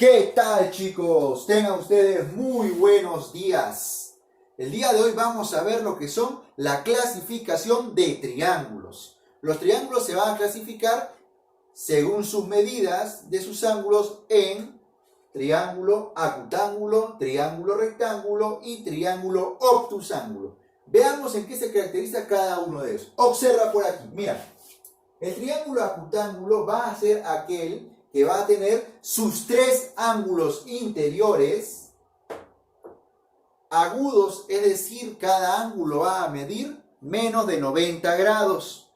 ¿Qué tal, chicos? Tengan ustedes muy buenos días. El día de hoy vamos a ver lo que son la clasificación de triángulos. Los triángulos se van a clasificar según sus medidas de sus ángulos en triángulo acutángulo, triángulo rectángulo y triángulo obtusángulo. Veamos en qué se caracteriza cada uno de ellos. Observa por aquí, mira. El triángulo acutángulo va a ser aquel que va a tener sus tres ángulos interiores agudos, es decir, cada ángulo va a medir menos de 90 grados.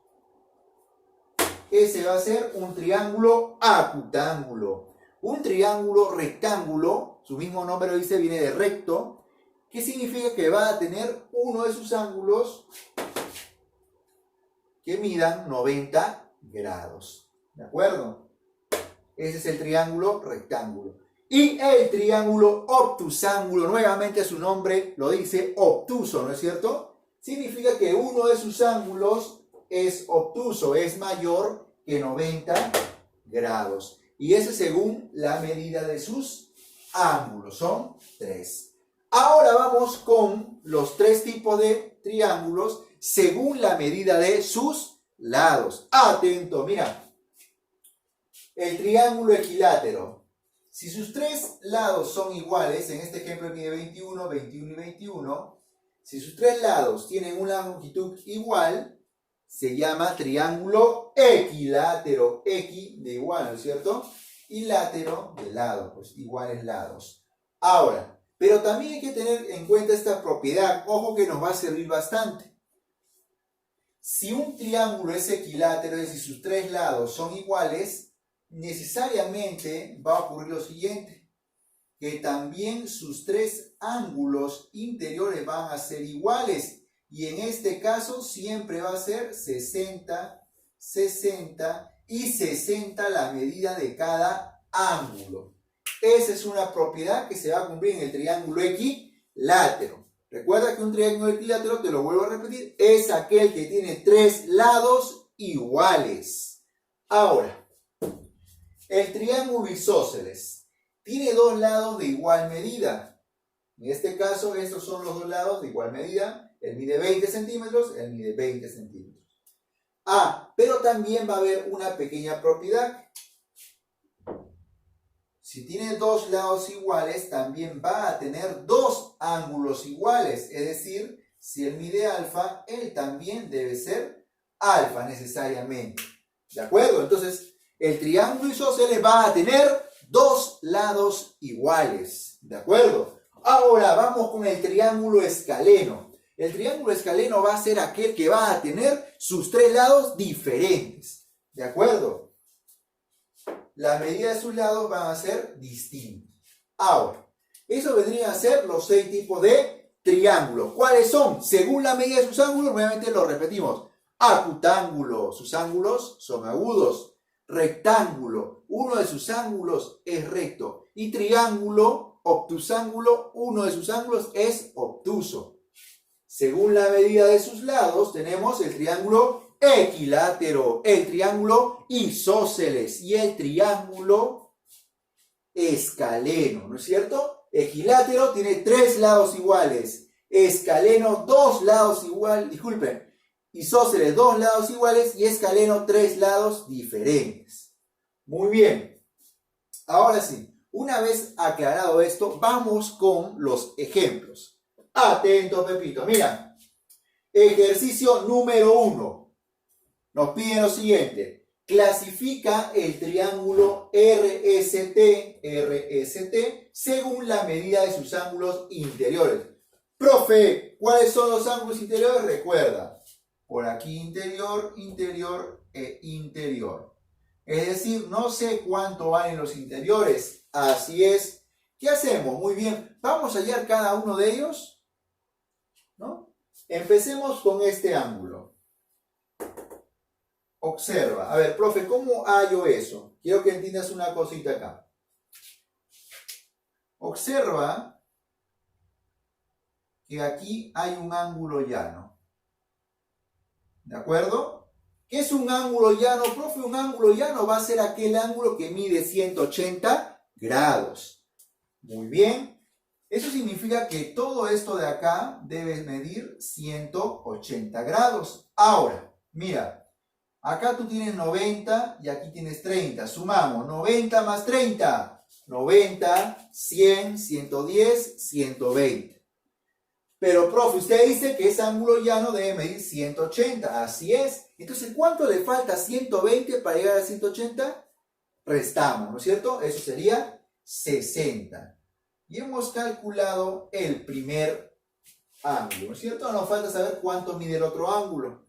Ese va a ser un triángulo acutángulo. Un triángulo rectángulo, su mismo nombre lo dice, viene de recto, que significa que va a tener uno de sus ángulos que midan 90 grados. ¿De acuerdo? Ese es el triángulo rectángulo. Y el triángulo obtusángulo, nuevamente su nombre lo dice, obtuso, ¿no es cierto? Significa que uno de sus ángulos es obtuso, es mayor que 90 grados. Y eso según la medida de sus ángulos, son 3. Ahora vamos con los 3 tipos de triángulos según la medida de sus lados. Atento, mira. El triángulo equilátero. Si sus 3 lados son iguales, en este ejemplo mide 21, 21 y 21, si sus 3 lados tienen una longitud igual, se llama triángulo equilátero. Equi de igual, ¿no es cierto? Y látero de lado, pues iguales lados. Ahora, pero también hay que tener en cuenta esta propiedad, ojo que nos va a servir bastante. Si un triángulo es equilátero, es decir, sus 3 lados son iguales, necesariamente va a ocurrir lo siguiente, que también sus 3 ángulos interiores van a ser iguales, y en este caso siempre va a ser 60, 60 y 60 la medida de cada ángulo. Esa es una propiedad que se va a cumplir en el triángulo equilátero. Recuerda que un triángulo equilátero, te lo vuelvo a repetir, es aquel que tiene 3 lados iguales. Ahora, el triángulo isósceles tiene 2 lados de igual medida. En este caso, estos son los 2 lados de igual medida. Él mide 20 centímetros, él mide 20 centímetros. Pero también va a haber una pequeña propiedad. Si tiene 2 lados iguales, también va a tener 2 ángulos iguales. Es decir, si él mide alfa, él también debe ser alfa necesariamente. ¿De acuerdo? Entonces, el triángulo isósceles va a tener 2 lados iguales. ¿De acuerdo? Ahora vamos con el triángulo escaleno. El triángulo escaleno va a ser aquel que va a tener sus 3 lados diferentes. ¿De acuerdo? La medida de sus lados van a ser distintos. Ahora, eso vendrían a ser los 6 tipos de triángulos. ¿Cuáles son? Según la medida de sus ángulos, nuevamente lo repetimos. Acutángulo, sus ángulos son agudos. Rectángulo, uno de sus ángulos es recto. Y triángulo, obtusángulo, uno de sus ángulos es obtuso. Según la medida de sus lados, tenemos el triángulo equilátero, el triángulo isósceles y el triángulo escaleno, ¿no es cierto? Equilátero tiene 3 lados iguales, escaleno 2 lados iguales, disculpen, isósceles 2 lados iguales y escaleno 3 lados diferentes. Muy bien. Ahora sí, una vez aclarado esto, vamos con los ejemplos. Atento, Pepito. Mira, ejercicio número 1. Nos piden lo siguiente. Clasifica el triángulo RST según la medida de sus ángulos interiores. Profe, ¿cuáles son los ángulos interiores? Recuerda. Por aquí interior, interior e interior. Es decir, no sé cuánto valen los interiores. Así es. ¿Qué hacemos? Muy bien. Vamos a hallar cada uno de ellos, ¿no? Empecemos con este ángulo. Observa. A ver, profe, ¿cómo hallo eso? Quiero que entiendas una cosita acá. Observa que aquí hay un ángulo llano. ¿De acuerdo? ¿Qué es un ángulo llano? Profe, un ángulo llano va a ser aquel ángulo que mide 180 grados. Muy bien. Eso significa que todo esto de acá debe medir 180 grados. Ahora, mira, acá tú tienes 90 y aquí tienes 30. Sumamos 90 más 30. 90, 100, 110, 120. Pero, profe, usted dice que ese ángulo llano debe medir 180. Así es. Entonces, ¿cuánto le falta a 120 para llegar a 180? Restamos, ¿no es cierto? Eso sería 60. Y hemos calculado el primer ángulo, ¿no es cierto? Nos falta saber cuánto mide el otro ángulo.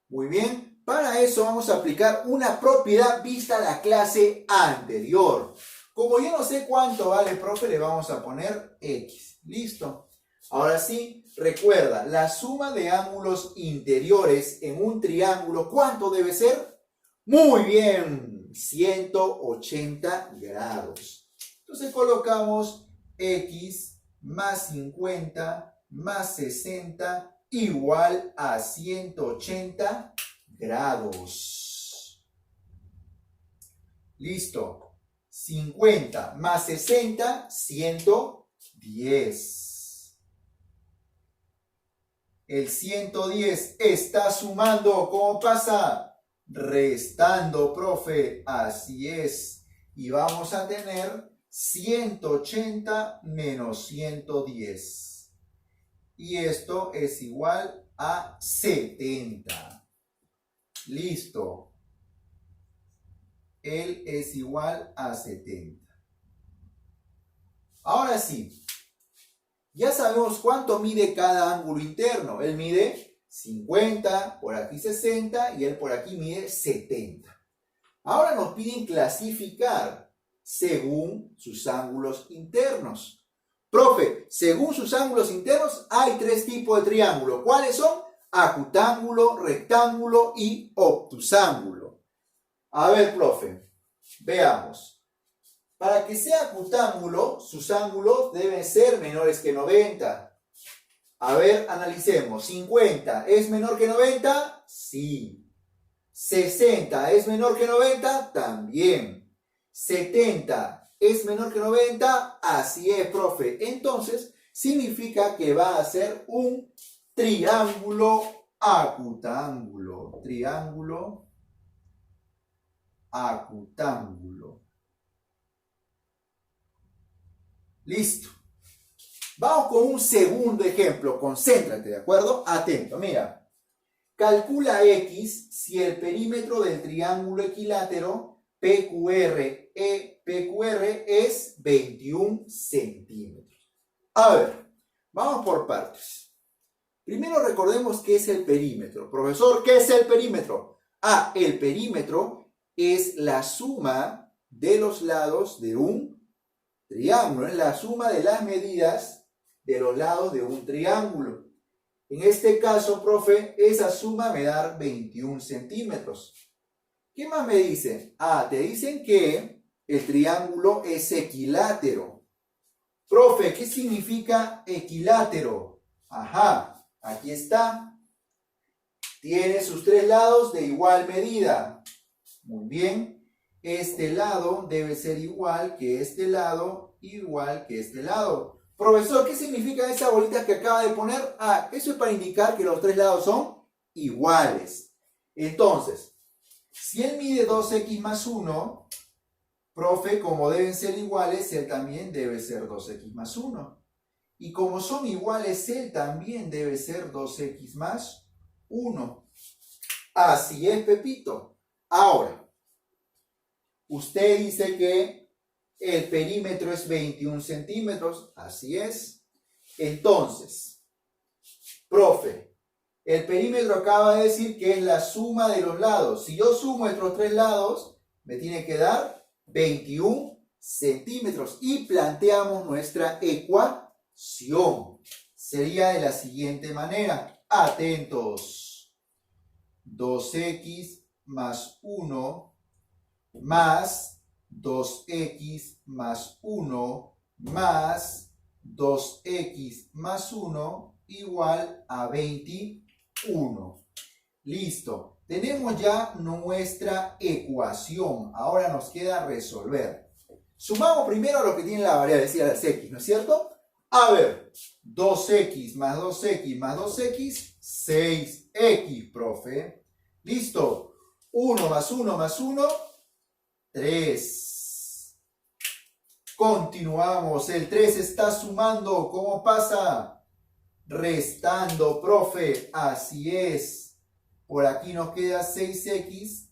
Muy bien. Para eso vamos a aplicar una propiedad vista a la clase anterior. Como yo no sé cuánto vale, profe, le vamos a poner X. Listo. Ahora sí, recuerda, la suma de ángulos interiores en un triángulo, ¿cuánto debe ser? Muy bien, 180 grados. Entonces colocamos X más 50 más 60 igual a 180 grados. Listo. 50 más 60, 110. El 110 está sumando. ¿Cómo pasa? Restando, profe. Así es. Y vamos a tener 180 menos 110. Y esto es igual a 70. Listo. Él es igual a 70. Ahora sí. Ya sabemos cuánto mide cada ángulo interno. Él mide 50, por aquí 60 y él por aquí mide 70. Ahora nos piden clasificar según sus ángulos internos. Profe, según sus ángulos internos hay tres tipos de triángulo. ¿Cuáles son? Acutángulo, rectángulo y obtusángulo. A ver, profe, veamos. Para que sea acutángulo, sus ángulos deben ser menores que 90. A ver, analicemos. 50, ¿es menor que 90? Sí. 60, ¿es menor que 90? También. 70, ¿es menor que 90? Así es, profe. Entonces, significa que va a ser un triángulo acutángulo. Triángulo acutángulo. Listo. Vamos con un segundo ejemplo. Concéntrate, ¿de acuerdo? Atento, mira. Calcula X si el perímetro del triángulo equilátero PQR es 21 centímetros. A ver, vamos por partes. Primero recordemos qué es el perímetro. Profesor, ¿qué es el perímetro? Ah, el perímetro es la suma de los lados de un triángulo. Es la suma de las medidas de los lados de un triángulo. En este caso, profe, esa suma me da 21 centímetros. ¿Qué más me dicen? Ah, te dicen que el triángulo es equilátero. Profe, ¿qué significa equilátero? Ajá, aquí está. Tiene sus tres lados de igual medida. Muy bien. Este lado debe ser igual que este lado, igual que este lado. Profesor, ¿qué significa esa bolita que acaba de poner? Ah, eso es para indicar que los tres lados son iguales. Entonces, si él mide 2x más 1, profe, como deben ser iguales, él también debe ser 2x más 1. Y como son iguales, él también debe ser 2x más 1. Así es, Pepito. Ahora, usted dice que el perímetro es 21 centímetros. Así es. Entonces, profe, el perímetro acaba de decir que es la suma de los lados. Si yo sumo estos tres lados, me tiene que dar 21 centímetros. Y planteamos nuestra ecuación. Sería de la siguiente manera. Atentos. 2x más 1 más 2x más 1 más 2x más 1 igual a 21. Listo. Tenemos ya nuestra ecuación. Ahora nos queda resolver. Sumamos primero lo que tiene la variable, es decir, las x, ¿no es cierto? A ver, 2x más 2x más 2x, 6x, profe. ¿Listo? 1 más 1 más 1, 3. Continuamos, el 3 está sumando, ¿cómo pasa? Restando, profe, así es. Por aquí nos queda 6x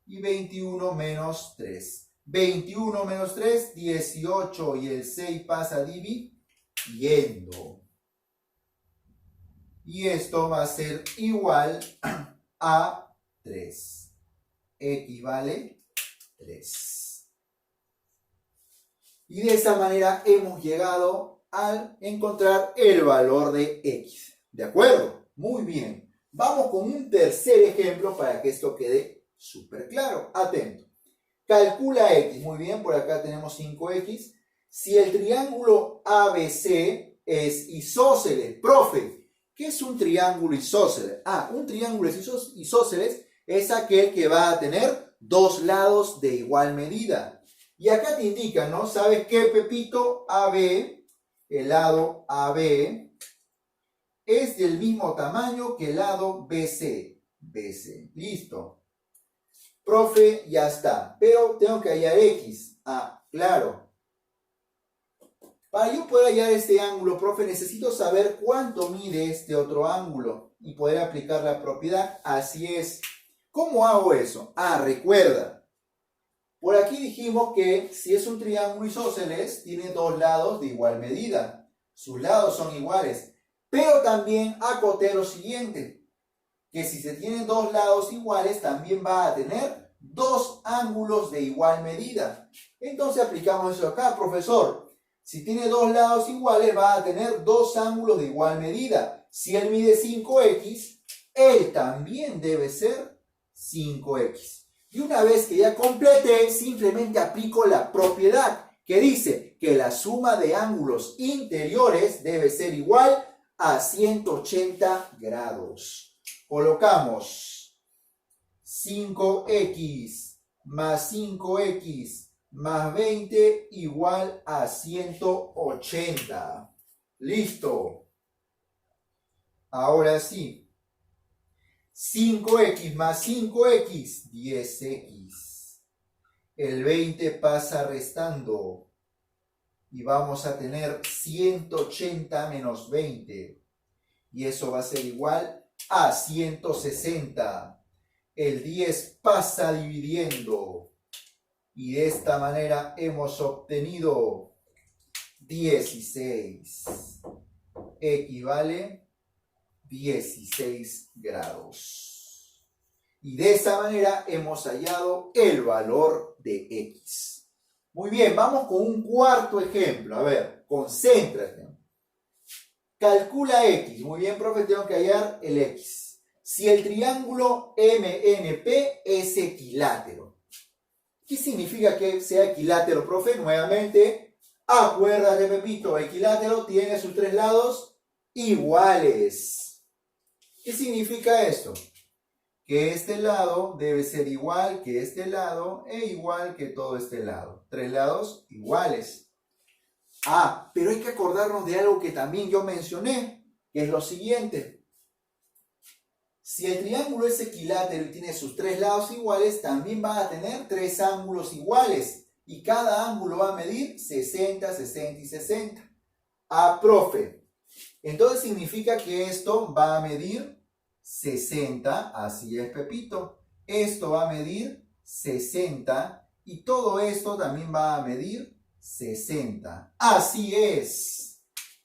y 21 menos 3. 21 menos 3, 18 y el 6 pasa dividiendo. Y esto va a ser igual a 3. X vale 3. Y de esa manera hemos llegado a encontrar el valor de X. ¿De acuerdo? Muy bien. Vamos con un tercer ejemplo para que esto quede súper claro. Atento. Calcula X. Muy bien, por acá tenemos 5X. Si el triángulo ABC es isósceles. Profe, ¿qué es un triángulo isósceles? Un triángulo isósceles es aquel que va a tener dos lados de igual medida. Y acá te indica, ¿no? ¿Sabes qué, Pepito? AB, el lado AB, es del mismo tamaño que el lado BC. BC, listo. Profe, ya está. Pero tengo que hallar X. Claro. Para yo poder hallar este ángulo, profe, necesito saber cuánto mide este otro ángulo y poder aplicar la propiedad. Así es. ¿Cómo hago eso? Recuerda. Por aquí dijimos que si es un triángulo isósceles, tiene dos lados de igual medida. Sus lados son iguales. Pero también acoté lo siguiente. Que si se tienen dos lados iguales, también va a tener dos ángulos de igual medida. Entonces aplicamos eso acá, profesor. Si tiene dos lados iguales, va a tener dos ángulos de igual medida. Si él mide 5x, él también debe ser 5x. Y una vez que ya completé, simplemente aplico la propiedad que dice que la suma de ángulos interiores debe ser igual a 180 grados. Colocamos 5x más 5x más 20 igual a 180. Listo. Ahora sí. 5x más 5x, 10x. El 20 pasa restando. Y vamos a tener 180 menos 20. Y eso va a ser igual a 160. El 10 pasa dividiendo. Y de esta manera hemos obtenido 16. Equivale 16 grados. Y de esa manera hemos hallado el valor de X. Muy bien, vamos con un cuarto ejemplo. A ver, concéntrate. Calcula X. Muy bien, profe, tengo que hallar el X. Si el triángulo MNP es equilátero. ¿Qué significa que sea equilátero, profe? Nuevamente, acuérdate, Pepito, equilátero tiene sus tres lados iguales. ¿Qué significa esto? Que este lado debe ser igual que este lado e igual que todo este lado. Tres lados iguales. Pero hay que acordarnos de algo que también yo mencioné, que es lo siguiente. Si el triángulo es equilátero y tiene sus tres lados iguales, también va a tener tres ángulos iguales. Y cada ángulo va a medir 60, 60 y 60. Profe. Entonces significa que esto va a medir 60, así es, Pepito. Esto va a medir 60 y todo esto también va a medir 60. Así es.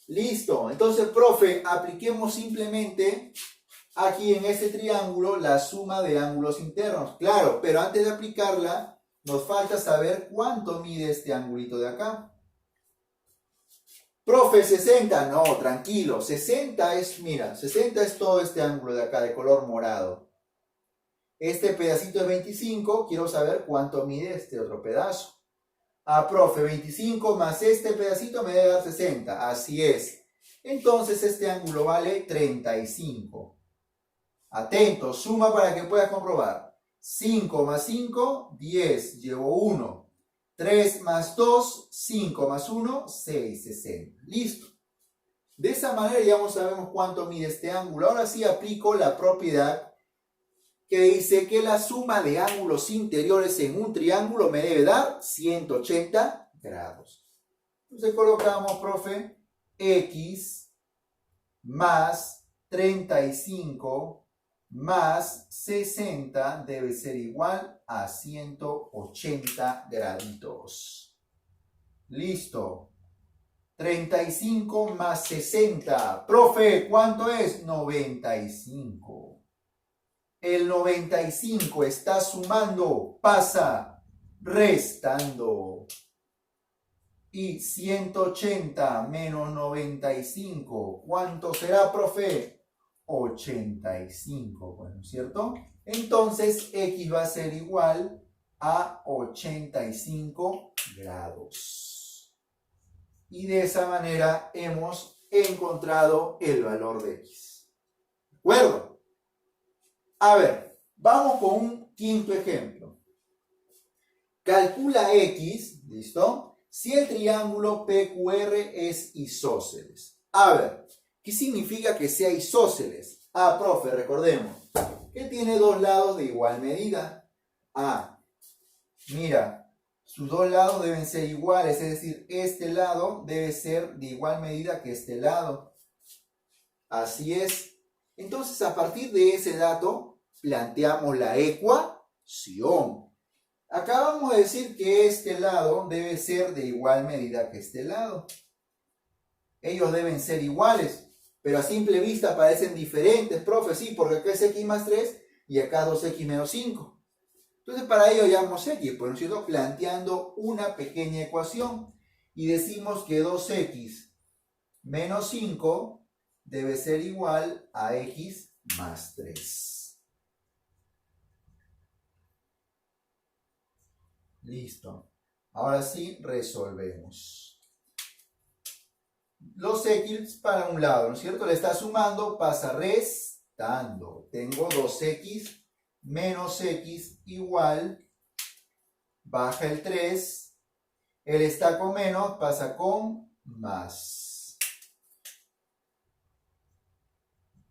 Listo. Entonces, profe, apliquemos simplemente aquí en este triángulo la suma de ángulos internos. Claro, pero antes de aplicarla, nos falta saber cuánto mide este angulito de acá. Profe, 60. No, tranquilo. 60 es, mira, 60 es todo este ángulo de acá de color morado. Este pedacito es 25. Quiero saber cuánto mide este otro pedazo. Profe, 25 más este pedacito me debe dar 60. Así es. Entonces este ángulo vale 35. Atento, suma para que puedas comprobar. 5 más 5, 10. Llevo 1. 3 más 2, 5 más 1, 6, 60. Listo. De esa manera ya sabemos cuánto mide este ángulo. Ahora sí aplico la propiedad que dice que la suma de ángulos interiores en un triángulo me debe dar 180 grados. Entonces colocamos, profe, x más 35 más 60 debe ser igual a 180 graditos. Listo. 35 más 60. Profe, ¿cuánto es? 95. El 95 está sumando, pasa restando. Y 180 menos 95, ¿cuánto será, profe? 85, bueno, ¿cierto? Entonces, x va a ser igual a 85 grados. Y de esa manera hemos encontrado el valor de x. ¿De acuerdo? A ver, vamos con un quinto ejemplo. Calcula x, ¿listo? Si el triángulo PQR es isósceles. A ver, ¿qué significa que sea isósceles? Ah, profe, recordemos que tiene dos lados de igual medida. Ah, mira, sus dos lados deben ser iguales, es decir, este lado debe ser de igual medida que este lado. Así es. Entonces, a partir de ese dato, planteamos la ecuación. Acabamos de decir que este lado debe ser de igual medida que este lado. Ellos deben ser iguales, pero a simple vista parecen diferentes, profe, sí, porque acá es x más 3 y acá 2x menos 5. Entonces para ello llamamos x, por cierto, planteando una pequeña ecuación y decimos que 2x menos 5 debe ser igual a x más 3. Listo. Ahora sí, resolvemos. Los x para un lado, ¿no es cierto? Le está sumando, pasa restando. Tengo 2x menos x igual, baja el 3. El está con menos, pasa con más.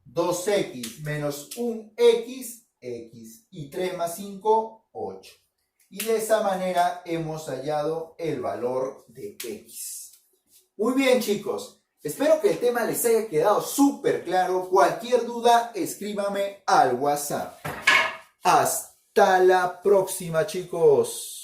2x menos 1x, x. Y 3 más 5, 8. Y de esa manera hemos hallado el valor de x. Muy bien, chicos. Espero que el tema les haya quedado súper claro. Cualquier duda, escríbame al WhatsApp. Hasta la próxima, chicos.